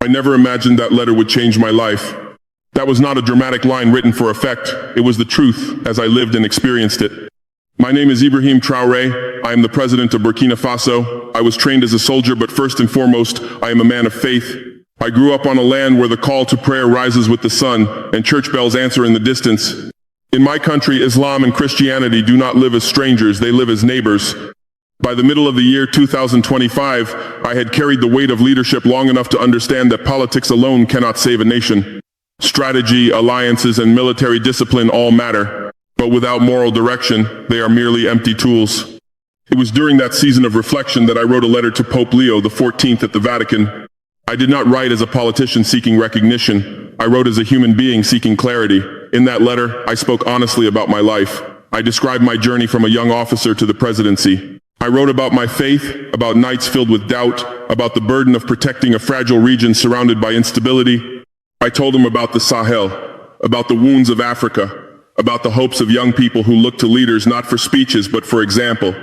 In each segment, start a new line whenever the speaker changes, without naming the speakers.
I never imagined that letter would change my life. That was not a dramatic line written for effect. It was the truth as I lived and experienced it. My name is Ibrahim Traore. I am the president of Burkina Faso. I was trained as a soldier, but first and foremost, I am a man of faith. I grew up on a land where the call to prayer rises with the sun and church bells answer in the distance. In my country, Islam and Christianity do not live as strangers, they live as neighbors. By the middle of the year 2025, I had carried the weight of leadership long enough to understand that politics alone cannot save a nation. Strategy, alliances, and military discipline all matter, but without moral direction, they are merely empty tools. It was during that season of reflection that I wrote a letter to Pope Leo XIV at the Vatican. I did not write as a politician seeking recognition. I wrote as a human being seeking clarity. In that letter, I spoke honestly about my life. I described my journey from a young officer to the presidency. I wrote about my faith, about nights filled with doubt, about the burden of protecting a fragile region surrounded by instability. I told him about the Sahel, about the wounds of Africa, about the hopes of young people who look to leaders not for speeches but for example.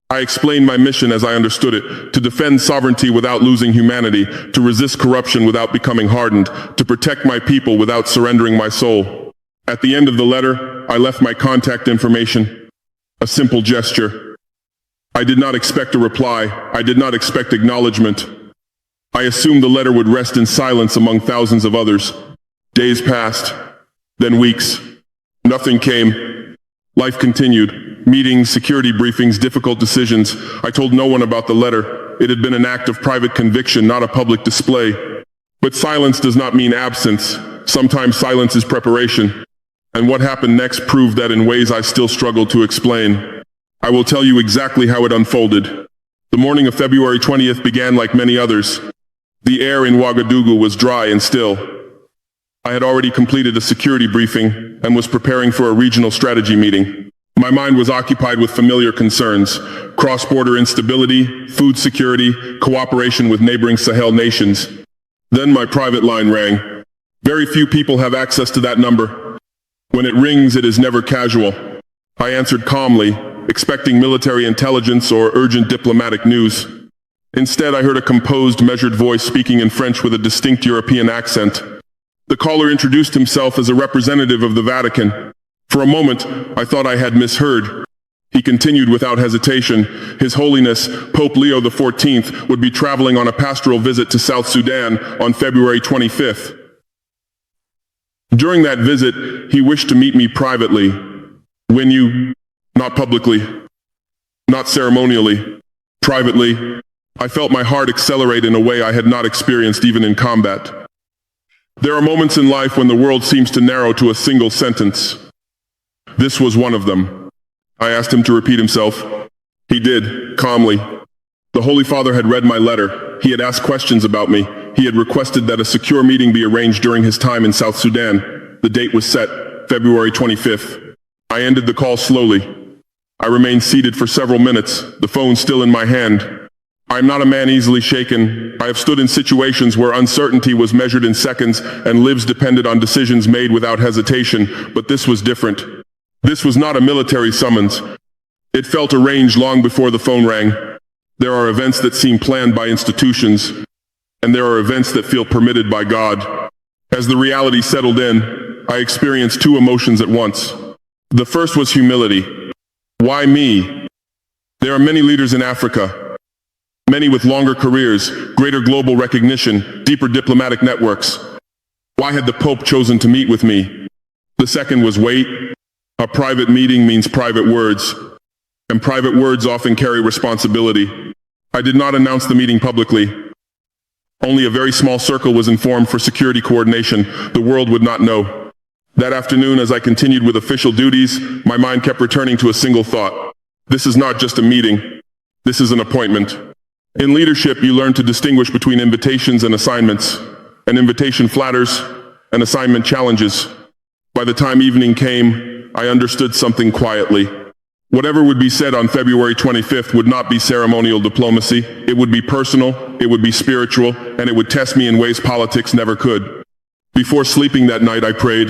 I explained my mission as I understood it, to defend sovereignty without losing humanity, to resist corruption without becoming hardened, to protect my people without surrendering my soul. At the end of the letter, I left my contact information, a simple gesture. I did not expect a reply. I did not expect acknowledgement. I assumed the letter would rest in silence among thousands of others. Days passed, then weeks. Nothing came. Life continued. Meetings, security briefings, difficult decisions. I told no one about the letter. It had been an act of private conviction, not a public display. But silence does not mean absence. Sometimes silence is preparation. And what happened next proved that in ways I still struggle to explain. I will tell you exactly how it unfolded. The morning of February 20th began like many others. The air in Ouagadougou was dry and still. I had already completed a security briefing and was preparing for a regional strategy meeting. My mind was occupied with familiar concerns: cross-border instability, food security, cooperation with neighboring Sahel nations. Then my private line rang. Very few people have access to that number. When it rings, it is never casual. I answered calmly, expecting military intelligence or urgent diplomatic news. Instead, I heard a composed, measured voice speaking in French with a distinct European accent. The caller introduced himself as a representative of the Vatican. For a moment, I thought I had misheard. He continued without hesitation. His Holiness, Pope Leo XIV, would be traveling on a pastoral visit to South Sudan on February 25th. During that visit, he wished to meet me privately. When you... Not publicly, not ceremonially, privately. I felt my heart accelerate in a way I had not experienced even in combat. There are moments in life when the world seems to narrow to a single sentence. This was one of them. I asked him to repeat himself. He did, calmly. The Holy Father had read my letter. He had asked questions about me. He had requested that a secure meeting be arranged during his time in South Sudan. The date was set, February 25th. I ended the call slowly. I remained seated for several minutes, the phone still in my hand. I am not a man easily shaken. I have stood in situations where uncertainty was measured in seconds and lives depended on decisions made without hesitation, but this was different. This was not a military summons. It felt arranged long before the phone rang. There are events that seem planned by institutions, and there are events that feel permitted by God. As the reality settled in, I experienced two emotions at once. The first was humility. Why me? There are many leaders in Africa, many with longer careers, greater global recognition, deeper diplomatic networks. Why had the Pope chosen to meet with me? The second was weight. A private meeting means private words, and private words often carry responsibility. I did not announce the meeting publicly. Only a very small circle was informed for security coordination. The world would not know. That afternoon, as I continued with official duties, my mind kept returning to a single thought. This is not just a meeting. This is an appointment. In leadership, you learn to distinguish between invitations and assignments. An invitation flatters, an assignment challenges. By the time evening came, I understood something quietly. Whatever would be said on February 25th would not be ceremonial diplomacy. It would be personal, it would be spiritual, and it would test me in ways politics never could. Before sleeping that night, I prayed.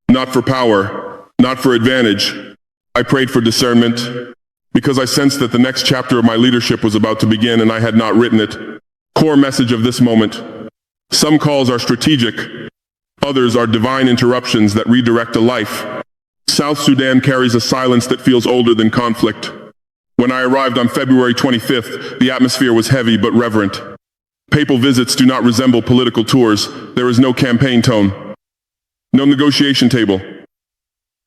Not for power, not for advantage. I prayed for discernment, because I sensed that the next chapter of my leadership was about to begin and I had not written it. Core message of this moment: Some calls are strategic, others are divine interruptions that redirect a life. South Sudan carries a silence that feels older than conflict. When I arrived on February 25th, the atmosphere was heavy but reverent. Papal visits do not resemble political tours. There is no campaign tone. No negotiation table.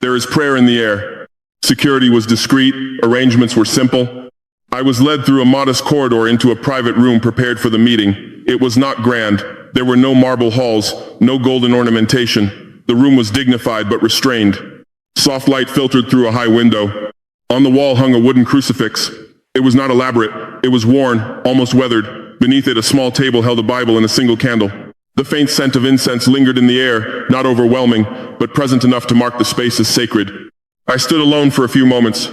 There is prayer in the air. Security was discreet, arrangements were simple. I was led through a modest corridor into a private room prepared for the meeting. It was not grand. There were no marble halls, no golden ornamentation. The room was dignified but restrained. Soft light filtered through a high window. On the wall hung a wooden crucifix. It was not elaborate. It was worn, almost weathered. Beneath it, a small table held a Bible and a single candle. The faint scent of incense lingered in the air, not overwhelming, but present enough to mark the space as sacred. I stood alone for a few moments.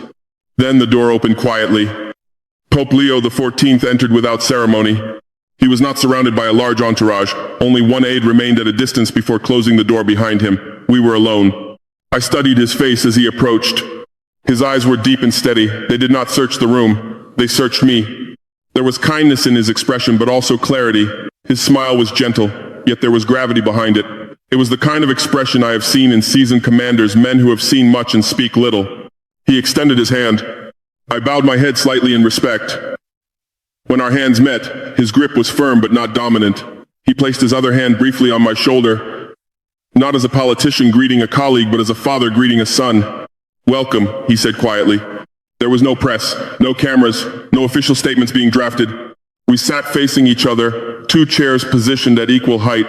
Then the door opened quietly. Pope Leo XIV entered without ceremony. He was not surrounded by a large entourage. Only one aide remained at a distance before closing the door behind him. We were alone. I studied his face as he approached. His eyes were deep and steady. They did not search the room. They searched me. There was kindness in his expression, but also clarity. His smile was gentle, yet there was gravity behind it. It was the kind of expression I have seen in seasoned commanders, men who have seen much and speak little. He extended his hand. I bowed my head slightly in respect. When our hands met, his grip was firm but not dominant. He placed his other hand briefly on my shoulder, not as a politician greeting a colleague, but as a father greeting a son. "Welcome," he said quietly. There was no press, no cameras, no official statements being drafted. We sat facing each other, two chairs positioned at equal height.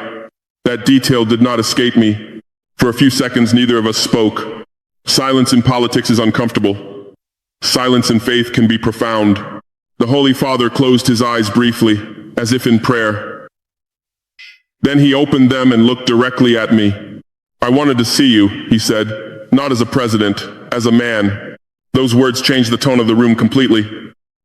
That detail did not escape me. For a few seconds, neither of us spoke. Silence in politics is uncomfortable. Silence in faith can be profound. The Holy Father closed his eyes briefly, as if in prayer. Then he opened them and looked directly at me. "I wanted to see you," he said, "not as a president, as a man." Those words changed the tone of the room completely.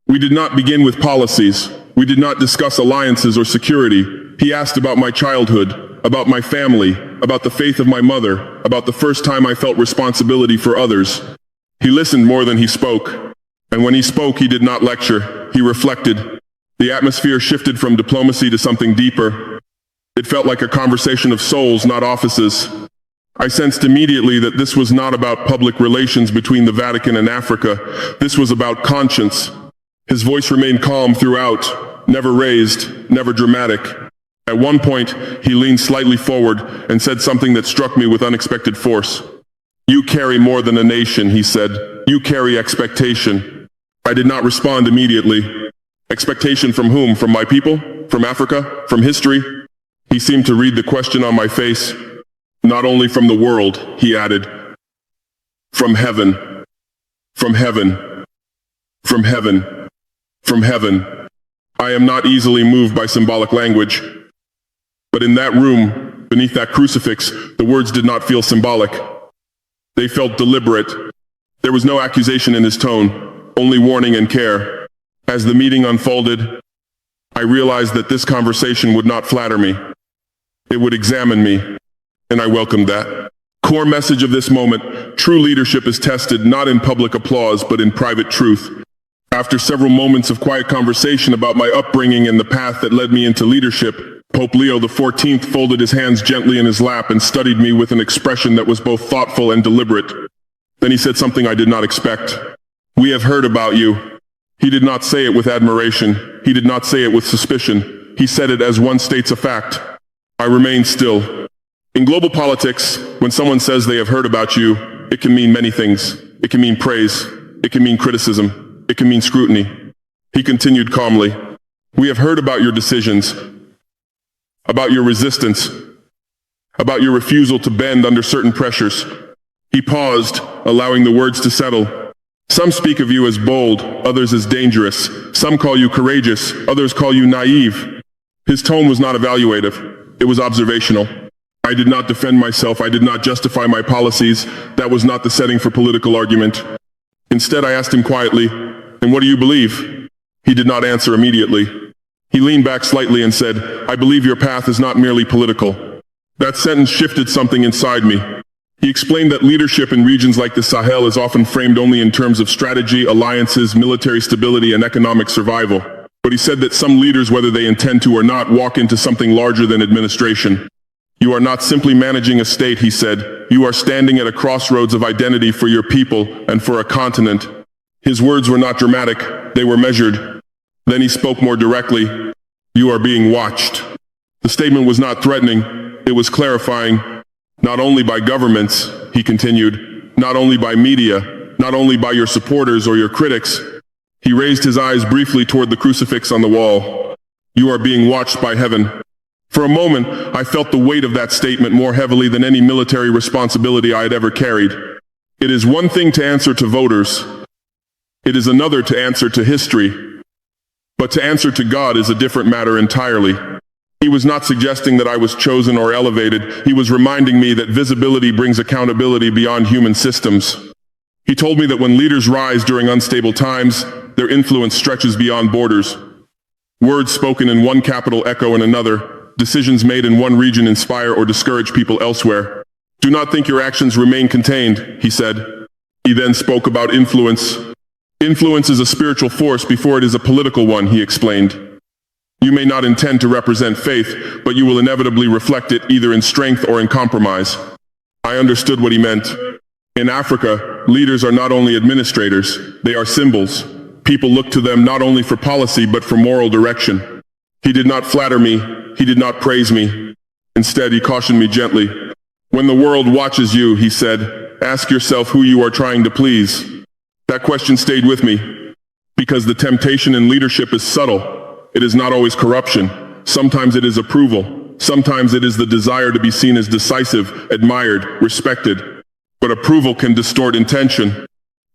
We did not begin with policies. We did not discuss alliances or security. He asked about my childhood, about my family, about the faith of my mother, about the first time I felt responsibility for others. He listened more than he spoke. And when he spoke, he did not lecture. He reflected. The atmosphere shifted from diplomacy to something deeper. It felt like a conversation of souls, not offices. I sensed immediately that this was not about public relations between the Vatican and Africa. This was about conscience. His voice remained calm throughout, never raised, never dramatic. At one point, he leaned slightly forward and said something that struck me with unexpected force. "You carry more than a nation," he said. "You carry expectation." I did not respond immediately. Expectation from whom? From my people? From Africa? From history? He seemed to read the question on my face. "Not only from the world," he added. "From heaven. From heaven. From heaven. From heaven." I am not easily moved by symbolic language. But in that room, beneath that crucifix, the words did not feel symbolic. They felt deliberate. There was no accusation in his tone, only warning and care. As the meeting unfolded, I realized that this conversation would not flatter me. It would examine me, and I welcomed that. Core message of this moment: true leadership is tested not in public applause, but in private truth. After several moments of quiet conversation about my upbringing and the path that led me into leadership, Pope Leo XIV folded his hands gently in his lap and studied me with an expression that was both thoughtful and deliberate. Then he said something I did not expect. "We have heard about you." He did not say it with admiration. He did not say it with suspicion. He said it as one states a fact. I remained still. In global politics, when someone says they have heard about you, it can mean many things. It can mean praise. It can mean criticism. It can mean scrutiny. He continued calmly. "We have heard about your decisions, about your resistance, about your refusal to bend under certain pressures." He paused, allowing the words to settle. "Some speak of you as bold, others as dangerous. Some call you courageous, others call you naive." His tone was not evaluative. It was observational. I did not defend myself. I did not justify my policies. That was not the setting for political argument. Instead, I asked him quietly, "And what do you believe?" He did not answer immediately. He leaned back slightly and said, "I believe your path is not merely political." That sentence shifted something inside me. He explained that leadership in regions like the Sahel is often framed only in terms of strategy, alliances, military stability, and economic survival. But he said that some leaders, whether they intend to or not, walk into something larger than administration. You are not simply managing a state, he said. You are standing at a crossroads of identity for your people and for a continent. His words were not dramatic, they were measured. Then he spoke more directly. You are being watched. The statement was not threatening, it was clarifying. Not only by governments, he continued, not only by media, not only by your supporters or your critics. He raised his eyes briefly toward the crucifix on the wall. You are being watched by heaven. For a moment, I felt the weight of that statement more heavily than any military responsibility I had ever carried. It is one thing to answer to voters. It is another to answer to history. But to answer to God is a different matter entirely. He was not suggesting that I was chosen or elevated. He was reminding me that visibility brings accountability beyond human systems. He told me that when leaders rise during unstable times, their influence stretches beyond borders. Words spoken in one capital echo in another. Decisions made in one region inspire or discourage people elsewhere. Do not think your actions remain contained, he said. He then spoke about influence. Influence is a spiritual force before it is a political one, he explained. You may not intend to represent faith, but you will inevitably reflect it either in strength or in compromise. I understood what he meant. In Africa, leaders are not only administrators, they are symbols. People look to them not only for policy but for moral direction. He did not flatter me, he did not praise me. Instead, he cautioned me gently. When the world watches you, he said, ask yourself who you are trying to please. That question stayed with me, because the temptation in leadership is subtle. It is not always corruption. Sometimes it is approval. Sometimes it is the desire to be seen as decisive, admired, respected. But approval can distort intention.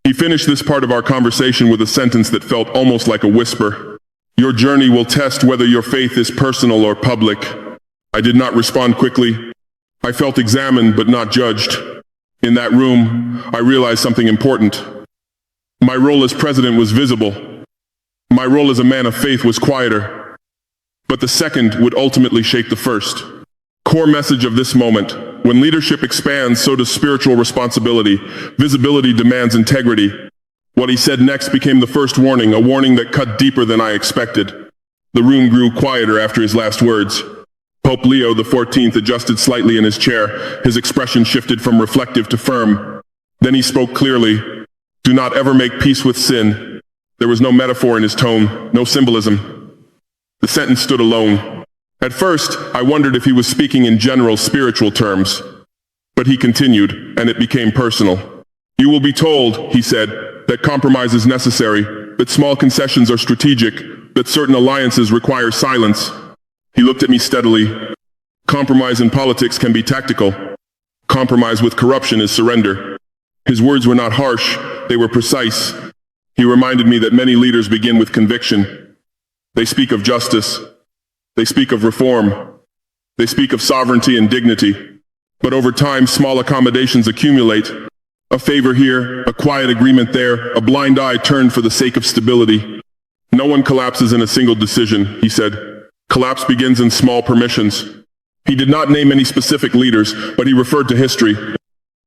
He finished this part of our conversation with a sentence that felt almost like a whisper. Your journey will test whether your faith is personal or public. I did not respond quickly. I felt examined but not judged. In that room, I realized something important. My role as president was visible. My role as a man of faith was quieter. But the second would ultimately shape the first. Core message of this moment: when leadership expands, so does spiritual responsibility. Visibility demands integrity. What he said next became the first warning, a warning that cut deeper than I expected. The room grew quieter after his last words. Pope Leo XIV adjusted slightly in his chair. His expression shifted from reflective to firm. Then he spoke clearly. Do not ever make peace with sin. There was no metaphor in his tone, no symbolism. The sentence stood alone. At first, I wondered if he was speaking in general spiritual terms. But he continued, and it became personal. You will be told, he said, that compromise is necessary, that small concessions are strategic, that certain alliances require silence. He looked at me steadily. Compromise in politics can be tactical. Compromise with corruption is surrender. His words were not harsh, they were precise. He reminded me that many leaders begin with conviction. They speak of justice. They speak of reform. They speak of sovereignty and dignity. But over time, small accommodations accumulate. A favor here, a quiet agreement there, a blind eye turned for the sake of stability. No one collapses in a single decision, he said. Collapse begins in small permissions. He did not name any specific leaders, but he referred to history.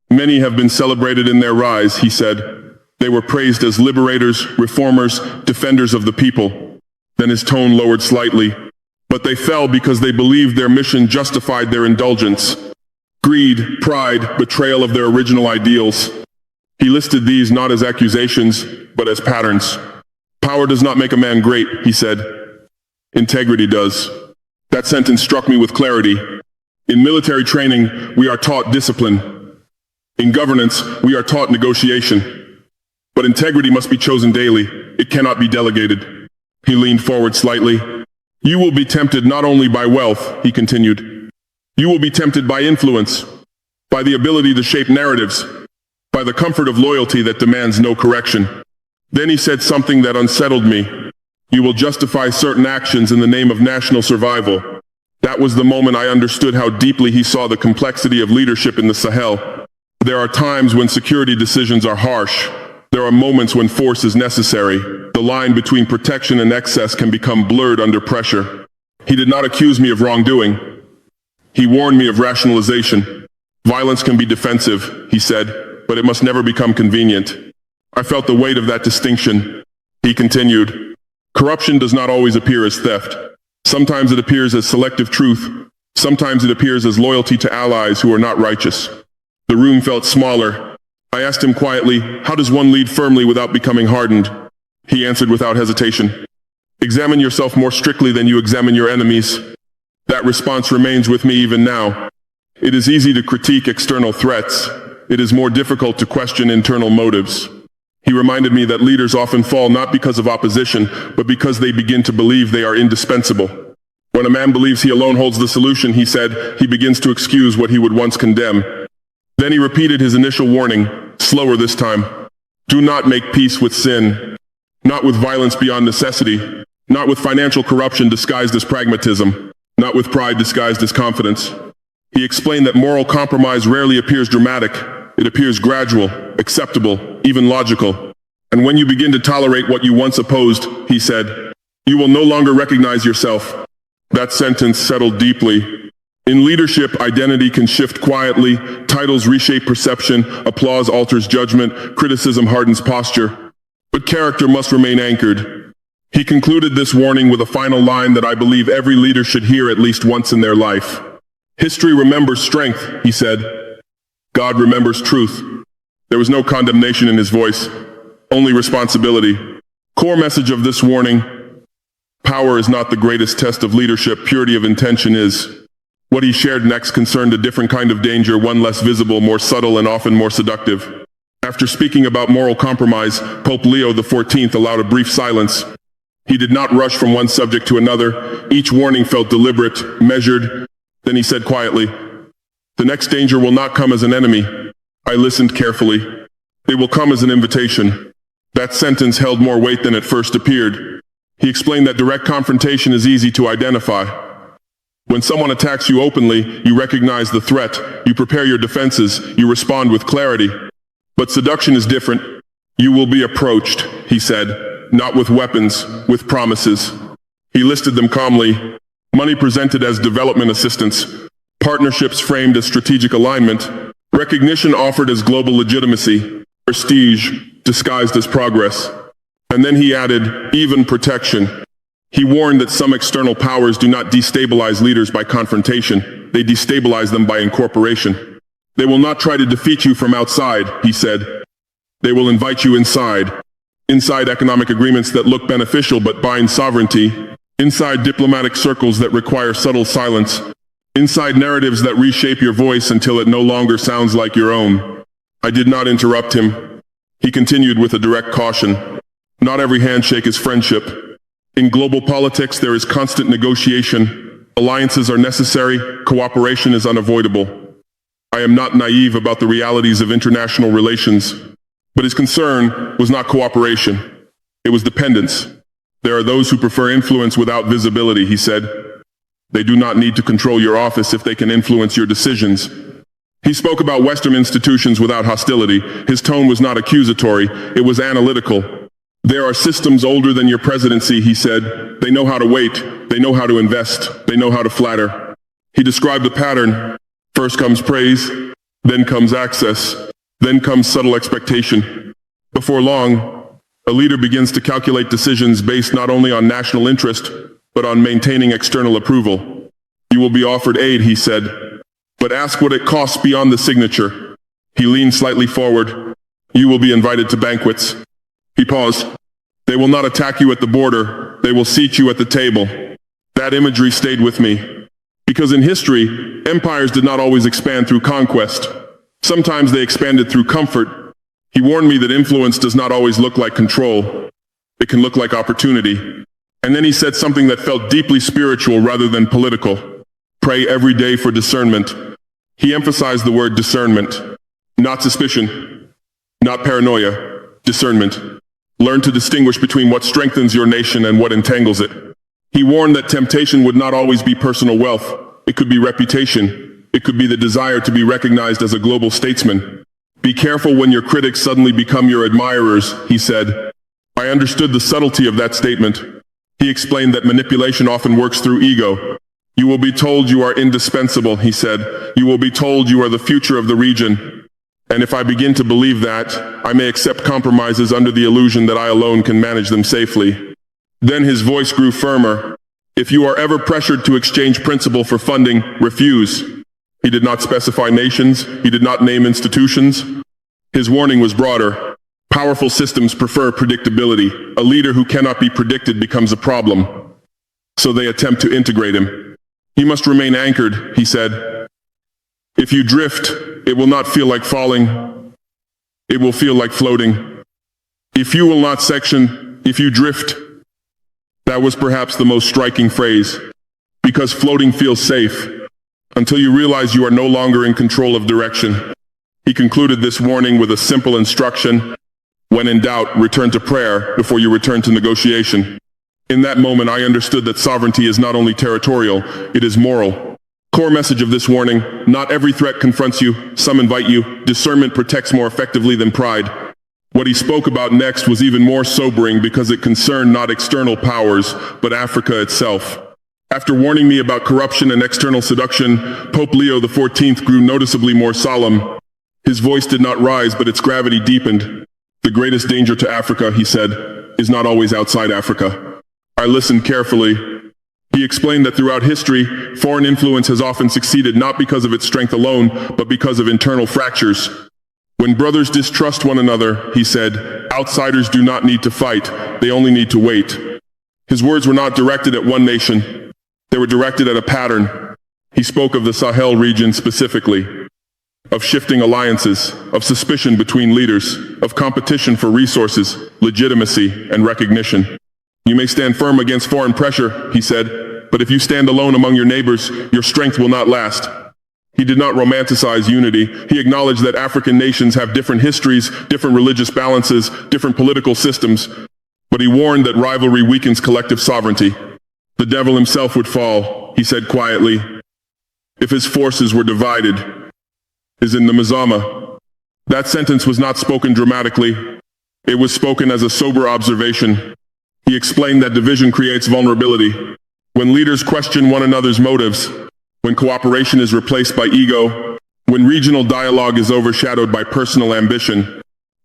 Many have been celebrated in their rise, he said. They were praised as liberators, reformers, defenders of the people. Then his tone lowered slightly. But they fell because they believed their mission justified their indulgence. Greed, pride, betrayal of their original ideals. He listed these not as accusations, but as patterns. Power does not make a man great, he said. Integrity does. That sentence struck me with clarity. In military training, we are taught discipline. In governance, we are taught negotiation. But integrity must be chosen daily. It cannot be delegated. He leaned forward slightly. You will be tempted not only by wealth, he continued. You will be tempted by influence, by the ability to shape narratives, by the comfort of loyalty that demands no correction. Then he said something that unsettled me. You will justify certain actions in the name of national survival. That was the moment I understood how deeply he saw the complexity of leadership in the Sahel. There are times when security decisions are harsh. There are moments when force is necessary. The line between protection and excess can become blurred under pressure. He did not accuse me of wrongdoing. He warned me of rationalization. Violence can be defensive, he said, but it must never become convenient. I felt the weight of that distinction. He continued, Corruption does not always appear as theft. Sometimes it appears as selective truth. Sometimes it appears as loyalty to allies who are not righteous. The room felt smaller. I asked him quietly, how does one lead firmly without becoming hardened? He answered without hesitation. Examine yourself more strictly than you examine your enemies. That response remains with me even now. It is easy to critique external threats. It is more difficult to question internal motives. He reminded me that leaders often fall not because of opposition, but because they begin to believe they are indispensable. When a man believes he alone holds the solution, he said, he begins to excuse what he would once condemn. Then he repeated his initial warning, slower this time. Do not make peace with sin, not with violence beyond necessity, not with financial corruption disguised as pragmatism, not with pride disguised as confidence. He explained that moral compromise rarely appears dramatic. It appears gradual, acceptable, even logical. And when you begin to tolerate what you once opposed, he said, you will no longer recognize yourself. That sentence settled deeply. In leadership, identity can shift quietly, titles reshape perception, applause alters judgment, criticism hardens posture. But character must remain anchored. He concluded this warning with a final line that I believe every leader should hear at least once in their life. History remembers strength, he said. God remembers truth. There was no condemnation in his voice, only responsibility. Core message of this warning: power is not the greatest test of leadership, purity of intention is. What he shared next concerned a different kind of danger, one less visible, more subtle, and often more seductive. After speaking about moral compromise, Pope Leo XIV allowed a brief silence. He did not rush from one subject to another. Each warning felt deliberate, measured. Then he said quietly, the next danger will not come as an enemy. I listened carefully. It will come as an invitation. That sentence held more weight than it first appeared. He explained that direct confrontation is easy to identify. When someone attacks you openly, you recognize the threat, you prepare your defenses, you respond with clarity. But seduction is different. You will be approached, he said, not with weapons, with promises. He listed them calmly. Money presented as development assistance, partnerships framed as strategic alignment, recognition offered as global legitimacy, prestige disguised as progress. And then he added, even protection. He warned that some external powers do not destabilize leaders by confrontation, they destabilize them by incorporation. They will not try to defeat you from outside, he said. They will invite you inside. Inside economic agreements that look beneficial but bind sovereignty. Inside diplomatic circles that require subtle silence. Inside narratives that reshape your voice until it no longer sounds like your own. I did not interrupt him. He continued with a direct caution. Not every handshake is friendship. In global politics, there is constant negotiation. Alliances are necessary. Cooperation is unavoidable. I am not naive about the realities of international relations. But his concern was not cooperation. It was dependence. There are those who prefer influence without visibility, he said. They do not need to control your office if they can influence your decisions. He spoke about Western institutions without hostility. His tone was not accusatory, it was analytical. There are systems older than your presidency, he said. They know how to wait, they know how to invest, they know how to flatter. He described a pattern. First comes praise, then comes access, then comes subtle expectation. Before long, a leader begins to calculate decisions based not only on national interest, but on maintaining external approval. You will be offered aid, he said, but ask what it costs beyond the signature. He leaned slightly forward. You will be invited to banquets. He paused. They will not attack you at the border. They will seat you at the table. That imagery stayed with me. Because in history, empires did not always expand through conquest. Sometimes they expanded through comfort. He warned me that influence does not always look like control. It can look like opportunity. And then he said something that felt deeply spiritual rather than political. Pray every day for discernment. He emphasized the word discernment. Not suspicion. Not paranoia. Discernment. Learn to distinguish between what strengthens your nation and what entangles it. He warned that temptation would not always be personal wealth. It could be reputation. It could be the desire to be recognized as a global statesman. Be careful when your critics suddenly become your admirers, he said. I understood the subtlety of that statement. He explained that manipulation often works through ego. You will be told you are indispensable, he said. You will be told you are the future of the region. And if I begin to believe that, I may accept compromises under the illusion that I alone can manage them safely. Then his voice grew firmer. If you are ever pressured to exchange principle for funding, refuse. He did not specify nations. He did not name institutions. His warning was broader. Powerful systems prefer predictability. A leader who cannot be predicted becomes a problem. So they attempt to integrate him. He must remain anchored, he said. If you drift, it will not feel like falling. It will feel like floating. If you will not section, if you drift. That was perhaps the most striking phrase. Because floating feels safe. Until you realize you are no longer in control of direction. He concluded this warning with a simple instruction. When in doubt, return to prayer before you return to negotiation. In that moment, I understood that sovereignty is not only territorial, it is moral. Core message of this warning: not every threat confronts you, some invite you. Discernment protects more effectively than pride. What he spoke about next was even more sobering because it concerned not external powers, but Africa itself. After warning me about corruption and external seduction, Pope Leo XIV grew noticeably more solemn. His voice did not rise, but its gravity deepened. The greatest danger to Africa, he said, is not always outside Africa. I listened carefully. He explained that throughout history, foreign influence has often succeeded not because of its strength alone, but because of internal fractures. When brothers distrust one another, he said, outsiders do not need to fight, they only need to wait. His words were not directed at one nation. They were directed at a pattern. He spoke of the Sahel region specifically, of shifting alliances, of suspicion between leaders, of competition for resources, legitimacy, and recognition. You may stand firm against foreign pressure, he said, but if you stand alone among your neighbors, your strength will not last. He did not romanticize unity. He acknowledged that African nations have different histories, different religious balances, different political systems, but he warned that rivalry weakens collective sovereignty. The devil himself would fall, he said quietly, if his forces were divided. Is in the Mazama. That sentence was not spoken dramatically. It was spoken as a sober observation. He explained that division creates vulnerability. When leaders question one another's motives, when cooperation is replaced by ego, when regional dialogue is overshadowed by personal ambition,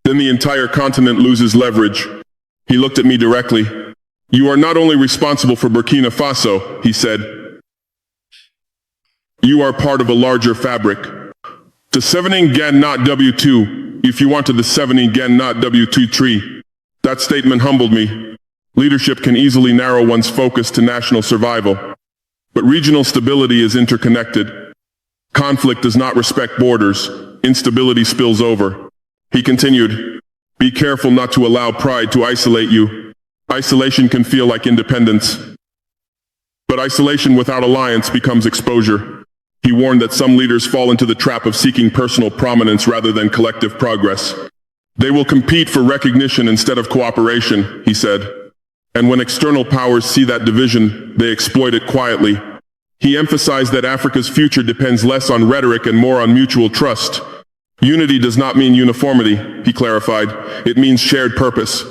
then the entire continent loses leverage. He looked at me directly. You are not only responsible for Burkina Faso, he said. You are part of a larger fabric. The 7 gen not W2, if you wanted the 7 gen not W2 tree. That statement humbled me. Leadership can easily narrow one's focus to national survival. But regional stability is interconnected. Conflict does not respect borders. Instability spills over. He continued, be careful not to allow pride to isolate you. Isolation can feel like independence. But isolation without alliance becomes exposure. He warned that some leaders fall into the trap of seeking personal prominence rather than collective progress. They will compete for recognition instead of cooperation, he said. And when external powers see that division, they exploit it quietly. He emphasized that Africa's future depends less on rhetoric and more on mutual trust. Unity does not mean uniformity, he clarified. It means shared purpose.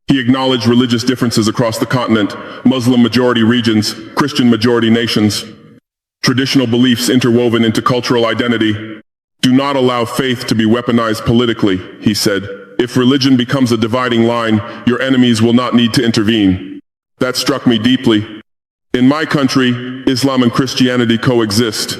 He acknowledged religious differences across the continent, Muslim-majority regions, Christian-majority nations. Traditional beliefs interwoven into cultural identity. Do not allow faith to be weaponized politically, he said. If religion becomes a dividing line, your enemies will not need to intervene. That struck me deeply. In my country, Islam and Christianity coexist.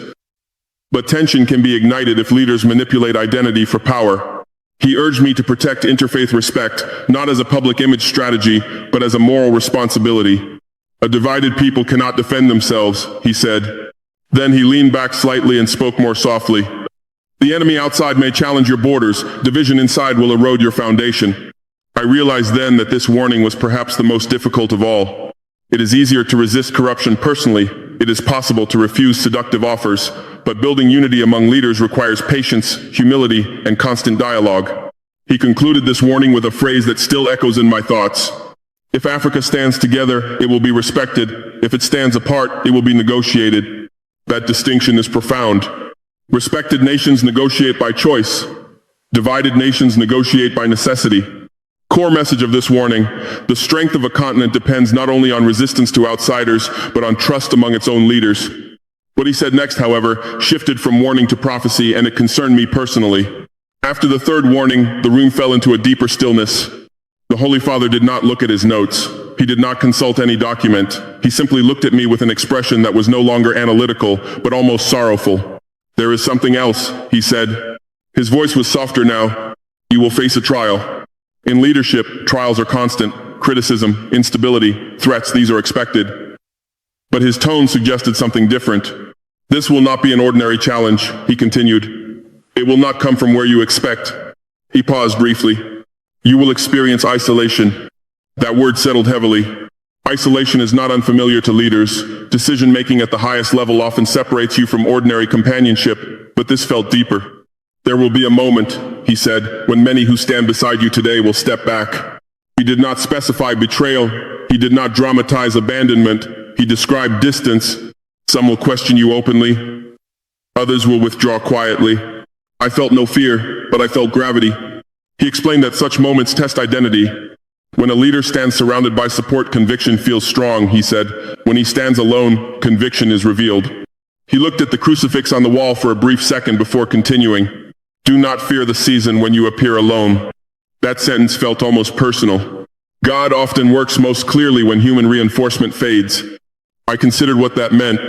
But tension can be ignited if leaders manipulate identity for power. He urged me to protect interfaith respect, not as a public image strategy, but as a moral responsibility. A divided people cannot defend themselves, he said. Then he leaned back slightly and spoke more softly. The enemy outside may challenge your borders. Division inside will erode your foundation. I realized then that this warning was perhaps the most difficult of all. It is easier to resist corruption personally. It is possible to refuse seductive offers. But building unity among leaders requires patience, humility, and constant dialogue. He concluded this warning with a phrase that still echoes in my thoughts. If Africa stands together, it will be respected. If it stands apart, it will be negotiated. That distinction is profound. Respected nations negotiate by choice. Divided nations negotiate by necessity. Core message of this warning: the strength of a continent depends not only on resistance to outsiders, but on trust among its own leaders. What he said next, however, shifted from warning to prophecy, and it concerned me personally. After the third warning, the room fell into a deeper stillness. The Holy Father did not look at his notes. He did not consult any document. He simply looked at me with an expression that was no longer analytical, but almost sorrowful. "There is something else," he said. His voice was softer now. "You will face a trial. In leadership, trials are constant. Criticism, instability, threats, these are expected." But his tone suggested something different. "This will not be an ordinary challenge," he continued. "It will not come from where you expect." He paused briefly. "You will experience isolation." That word settled heavily. Isolation is not unfamiliar to leaders. Decision-making at the highest level often separates you from ordinary companionship, but this felt deeper. "There will be a moment," he said, "when many who stand beside you today will step back." He did not specify betrayal. He did not dramatize abandonment. He described distance. "Some will question you openly. Others will withdraw quietly." I felt no fear, but I felt gravity. He explained that such moments test identity. When a leader stands surrounded by support, conviction feels strong, he said. When he stands alone, conviction is revealed. He looked at the crucifix on the wall for a brief second before continuing. "Do not fear the season when you appear alone." That sentence felt almost personal. God often works most clearly when human reinforcement fades. I considered what that meant.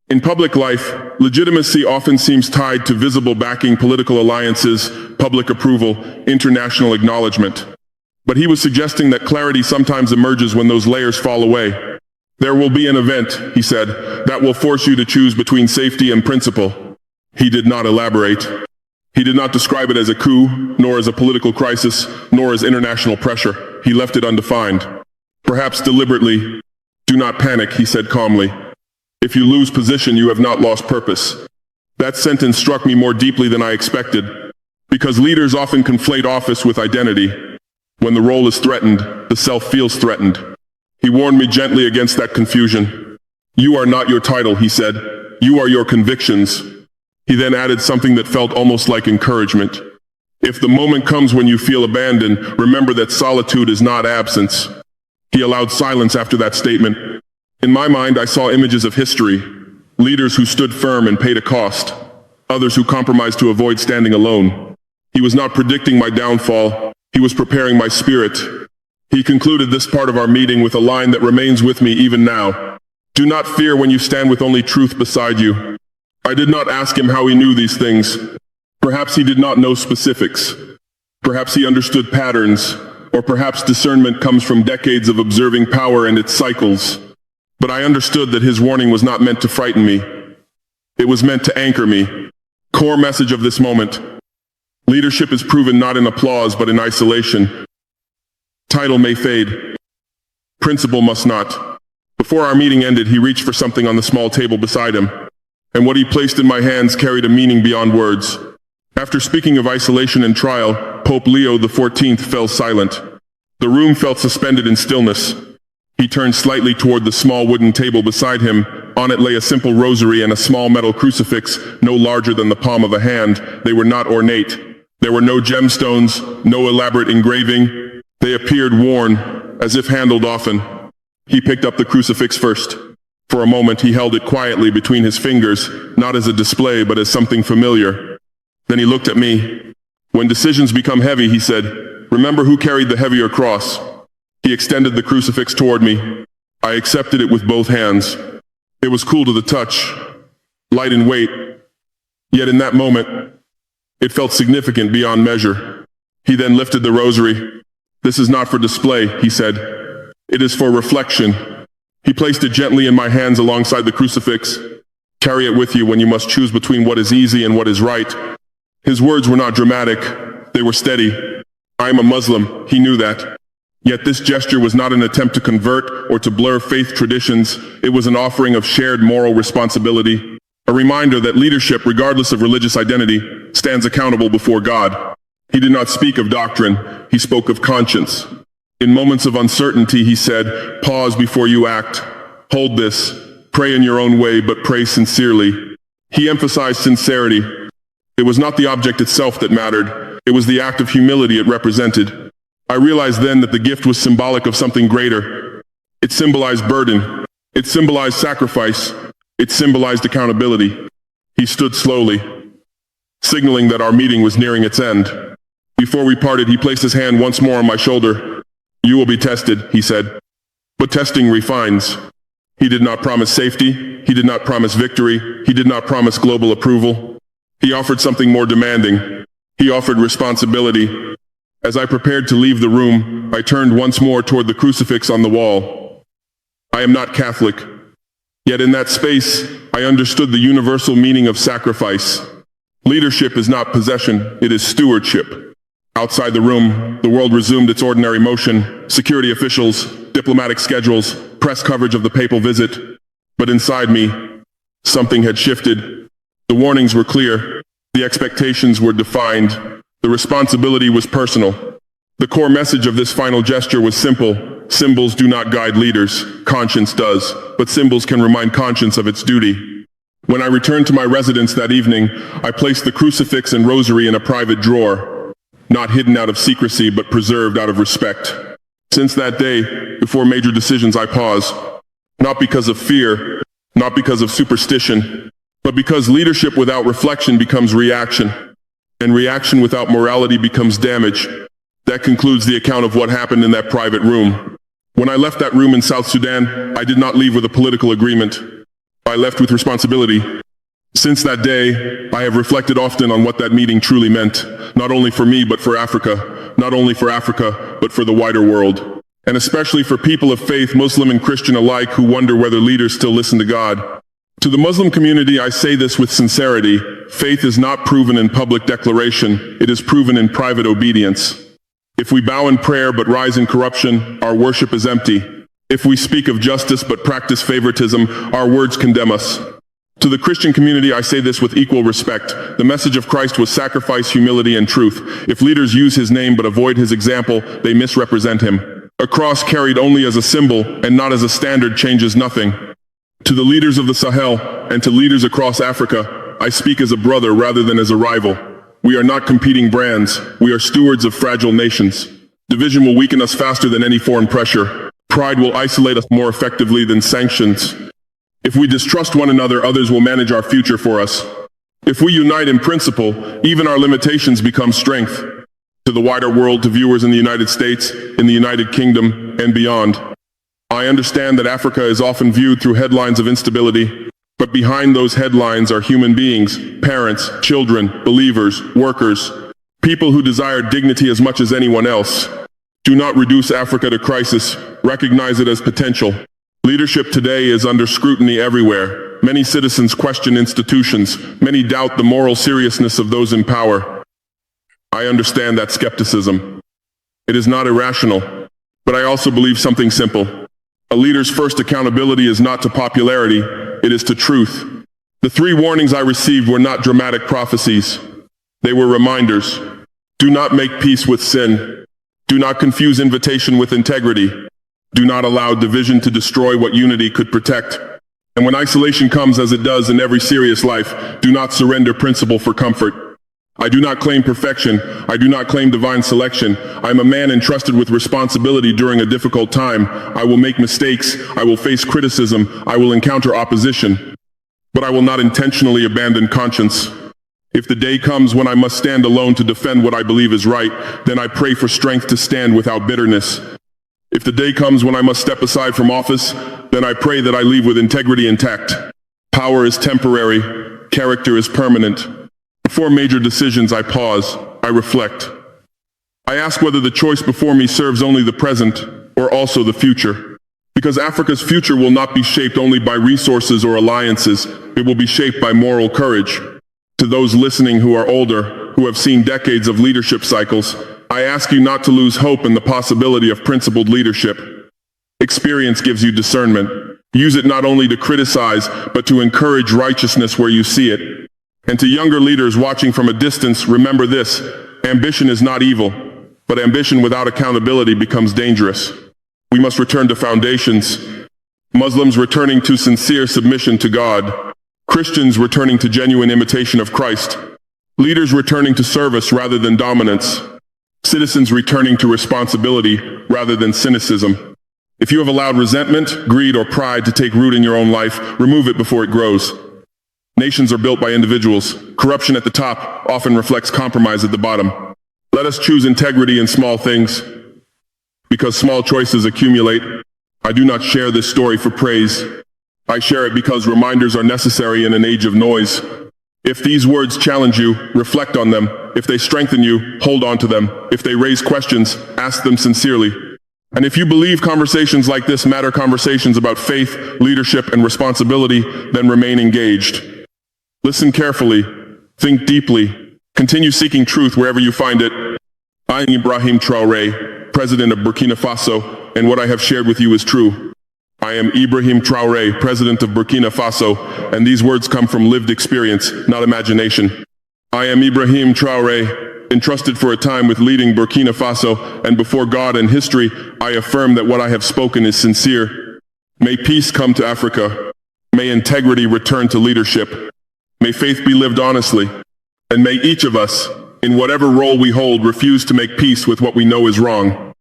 In public life, legitimacy often seems tied to visible backing, political alliances, public approval, international acknowledgement. But he was suggesting that clarity sometimes emerges when those layers fall away. "There will be an event," he said, "that will force you to choose between safety and principle." He did not elaborate. He did not describe it as a coup, nor as a political crisis, nor as international pressure. He left it undefined. Perhaps deliberately. "Do not panic," he said calmly. "If you lose position, you have not lost purpose." That sentence struck me more deeply than I expected, because leaders often conflate office with identity. When the role is threatened, the self feels threatened. He warned me gently against that confusion. "You are not your title," he said. "You are your convictions." He then added something that felt almost like encouragement. "If the moment comes when you feel abandoned, remember that solitude is not absence." He allowed silence after that statement. In my mind, I saw images of history. Leaders who stood firm and paid a cost. Others who compromised to avoid standing alone. He was not predicting my downfall. He was preparing my spirit. He concluded this part of our meeting with a line that remains with me even now. "Do not fear when you stand with only truth beside you." I did not ask him how he knew these things. Perhaps he did not know specifics. Perhaps he understood patterns, or perhaps discernment comes from decades of observing power and its cycles. But I understood that his warning was not meant to frighten me. It was meant to anchor me. Core message of this moment. Leadership is proven not in applause, but in isolation. Title may fade. Principle must not. Before our meeting ended, he reached for something on the small table beside him, and what he placed in my hands carried a meaning beyond words. After speaking of isolation and trial, Pope Leo XIV fell silent. The room felt suspended in stillness. He turned slightly toward the small wooden table beside him. On it lay a simple rosary and a small metal crucifix, no larger than the palm of a hand. They were not ornate. There were no gemstones, no elaborate engraving. They appeared worn, as if handled often. He picked up the crucifix first. For a moment he held it quietly between his fingers, not as a display but as something familiar. Then he looked at me. "When decisions become heavy," he said, "remember who carried the heavier cross." He extended the crucifix toward me. I accepted it with both hands. It was cool to the touch, light in weight. Yet in that moment, it felt significant beyond measure. He then lifted the rosary. "This is not for display," he said. "It is for reflection." He placed it gently in my hands alongside the crucifix. "Carry it with you when you must choose between what is easy and what is right." His words were not dramatic. They were steady. I am a Muslim. He knew that. Yet this gesture was not an attempt to convert or to blur faith traditions. It was an offering of shared moral responsibility. A reminder that leadership, regardless of religious identity, stands accountable before God. He did not speak of doctrine. He spoke of conscience. In moments of uncertainty, he said, "Pause before you act. Hold this. Pray in your own way, but pray sincerely." He emphasized sincerity. It was not the object itself that mattered. It was the act of humility it represented. I realized then that the gift was symbolic of something greater. It symbolized burden. It symbolized sacrifice. It symbolized accountability. He stood slowly, signaling that our meeting was nearing its end. Before we parted, he placed his hand once more on my shoulder. "You will be tested," he said. But testing refines. He did not promise safety. He did not promise victory. He did not promise global approval. He offered something more demanding. He offered responsibility. As I prepared to leave the room, I turned once more toward the crucifix on the wall. I am not Catholic. Yet in that space, I understood the universal meaning of sacrifice. Leadership is not possession, it is stewardship. Outside the room, the world resumed its ordinary motion, security officials, diplomatic schedules, press coverage of the papal visit. But inside me, something had shifted. The warnings were clear, the expectations were defined, the responsibility was personal. The core message of this final gesture was simple. Symbols do not guide leaders, conscience does, but symbols can remind conscience of its duty. When I returned to my residence that evening, I placed the crucifix and rosary in a private drawer, not hidden out of secrecy, but preserved out of respect. Since that day, before major decisions, I pause, not because of fear, not because of superstition, but because leadership without reflection becomes reaction, and reaction without morality becomes damage. That concludes the account of what happened in that private room. When I left that room in South Sudan, I did not leave with a political agreement. I left with responsibility. Since that day, I have reflected often on what that meeting truly meant, not only for me, but for Africa, not only for Africa, but for the wider world, and especially for people of faith, Muslim and Christian alike, who wonder whether leaders still listen to God. To the Muslim community, I say this with sincerity. Faith is not proven in public declaration, it is proven in private obedience. If we bow in prayer but rise in corruption, our worship is empty. If we speak of justice but practice favoritism, our words condemn us. To the Christian community, I say this with equal respect. The message of Christ was sacrifice, humility, and truth. If leaders use his name but avoid his example, they misrepresent him. A cross carried only as a symbol and not as a standard changes nothing. To the leaders of the Sahel and to leaders across Africa, I speak as a brother rather than as a rival. We are not competing brands. We are stewards of fragile nations. Division will weaken us faster than any foreign pressure. Pride will isolate us more effectively than sanctions. If we distrust one another, others will manage our future for us. If we unite in principle, even our limitations become strength. To the wider world, to viewers in the United States, in the United Kingdom, and beyond, I understand that Africa is often viewed through headlines of instability, but behind those headlines are human beings, parents, children, believers, workers, people who desire dignity as much as anyone else. Do not reduce Africa to crisis, recognize it as potential. Leadership today is under scrutiny everywhere. Many citizens question institutions, many doubt the moral seriousness of those in power. I understand that skepticism. It is not irrational, but I also believe something simple. A leader's first accountability is not to popularity, it is to truth. The 3 warnings I received were not dramatic prophecies. They were reminders. Do not make peace with sin. Do not confuse invitation with integrity. Do not allow division to destroy what unity could protect. And when isolation comes, as it does in every serious life, do not surrender principle for comfort. I do not claim perfection. I do not claim divine selection. I am a man entrusted with responsibility during a difficult time. I will make mistakes. I will face criticism. I will encounter opposition. But I will not intentionally abandon conscience. If the day comes when I must stand alone to defend what I believe is right, then I pray for strength to stand without bitterness. If the day comes when I must step aside from office, then I pray that I leave with integrity intact. Power is temporary. Character is permanent. Before major decisions, I pause. I reflect. I ask whether the choice before me serves only the present or also the future. Because Africa's future will not be shaped only by resources or alliances. It will be shaped by moral courage. To those listening who are older, who have seen decades of leadership cycles, I ask you not to lose hope in the possibility of principled leadership. Experience gives you discernment. Use it not only to criticize, but to encourage righteousness where you see it. And to younger leaders watching from a distance, remember this: ambition is not evil, but ambition without accountability becomes dangerous. We must return to foundations. Muslims returning to sincere submission to God. Christians returning to genuine imitation of Christ. Leaders returning to service rather than dominance. Citizens returning to responsibility rather than cynicism. If you have allowed resentment, greed, or pride to take root in your own life, remove it before it grows. Nations are built by individuals. Corruption at the top often reflects compromise at the bottom. Let us choose integrity in small things, because small choices accumulate. I do not share this story for praise. I share it because reminders are necessary in an age of noise. If these words challenge you, reflect on them. If they strengthen you, hold on to them. If they raise questions, ask them sincerely. And if you believe conversations like this matter, conversations about faith, leadership, and responsibility, then remain engaged. Listen carefully. Think deeply. Continue seeking truth wherever you find it. I am Ibrahim Traore, President of Burkina Faso, and what I have shared with you is true. I am Ibrahim Traore, President of Burkina Faso, and these words come from lived experience, not imagination. I am Ibrahim Traore, entrusted for a time with leading Burkina Faso, and before God and history, I affirm that what I have spoken is sincere. May peace come to Africa. May integrity return to leadership. May faith be lived honestly. And may each of us, in whatever role we hold, refuse to make peace with what we know is wrong.